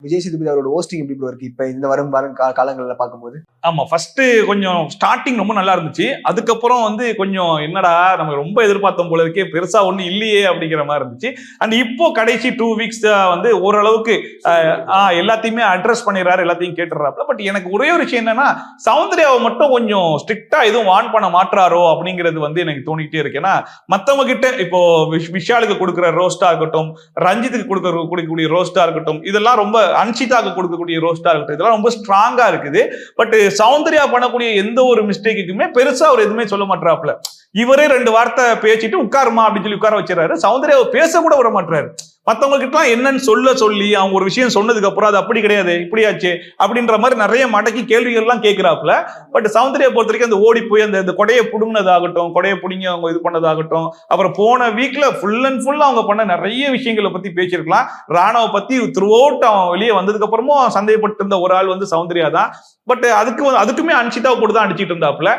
விஜய் சேதுபதி அவரோட ஹோஸ்டிங் எப்படி ப்ரோ இருக்கு இப்ப இந்த வரும் காலங்கள்ல பார்க்கும்போது? ஆமா, ஃபர்ஸ்ட் கொஞ்சம் ஸ்டார்டிங் ரொம்ப நல்லா இருந்துச்சு. அதுக்கப்புறம் வந்து கொஞ்சம் என்னடா நம்ம ரொம்ப எதிர்பார்த்தோம் போல இருக்கே, பெருசா ஒண்ணு இல்லையே அப்படிங்கிற மாதிரி இருந்துச்சு. அண்ட் இப்போ கடைசி 2 வீக்ஸ் வந்து ஓரளவுக்கு எல்லாத்தையுமே அட்ரஸ் பண்ணிடுறாரு, எல்லாத்தையும் கேட்டுறாப்ல. பட் எனக்கு ஒரே ஒரு விஷயம் என்னன்னா, சௌந்தர்யாவை மட்டும் கொஞ்சம் ஸ்ட்ரிக்டா எதுவும் வார்ன் பண்ண மாட்டாரோ அப்படிங்கிறது வந்து எனக்கு தோணிக்கிட்டே இருக்கு. ஏன்னா மத்தவங்க கிட்ட இப்போ விஷாலுக்கு கொடுக்குற ரோஸ்டா இருக்கட்டும், ரஞ்சித்துக்கு கொடுக்கக்கூடிய ரோஸ்டா இருக்கட்டும், இதெல்லாம் ரொம்ப அன்ஷிதாக்கு கொடுக்கக்கூடிய ரோஸ்டா இருக்கட்டும், இதெல்லாம் ரொம்ப ஸ்ட்ராங்கா இருக்குது. பட் சௌந்தர்யா பண்ணக்கூடிய எந்த ஒரு மிஸ்டேக்குமே பெருசா அவர் எதுவுமே சொல்ல மாட்டாப்ல. இவரே 2 வார்த்தை பேசிட்டு உட்காருமா அப்படின்னு சொல்லி உட்கார வச்சிடறாரு. சௌந்தர்யாவை பேச கூட விட மாட்டாரு. மத்தவங்க கிட்ட என்னன்னு சொல்லி அவங்க ஒரு விஷயம் சொன்னதுக்கு அப்புறம் அது அப்படி கிடையாது, இப்படியாச்சு அப்படின்ற மாதிரி நிறைய மடக்கி கேள்விகள் எல்லாம் கேட்கிறாப்ல. பட் சௌந்தர்யா பொறுத்த வரைக்கும் அந்த ஓடி போய் அந்த கொடையை புடுங்கினதாகட்டும், கொடையை புடுங்கி அவங்க இது பண்ணதாகட்டும், அப்புறம் போன வீக்ல ஃபுல் அண்ட் ஃபுல் அவங்க பண்ண நிறைய விஷயங்களை பத்தி பேசியிருக்கலாம். ராணாவை பத்தி த்ரூ அவுட் அவன் வெளியே வந்ததுக்கு அப்புறமும் சந்தேகப்பட்டு இருந்த ஒரு ஆள் வந்து சௌந்தர்யா தான். பட் அதுக்குமே அன்ஷிதாவை போட்டு தான் அடிச்சிட்டு இருந்தாப்ல.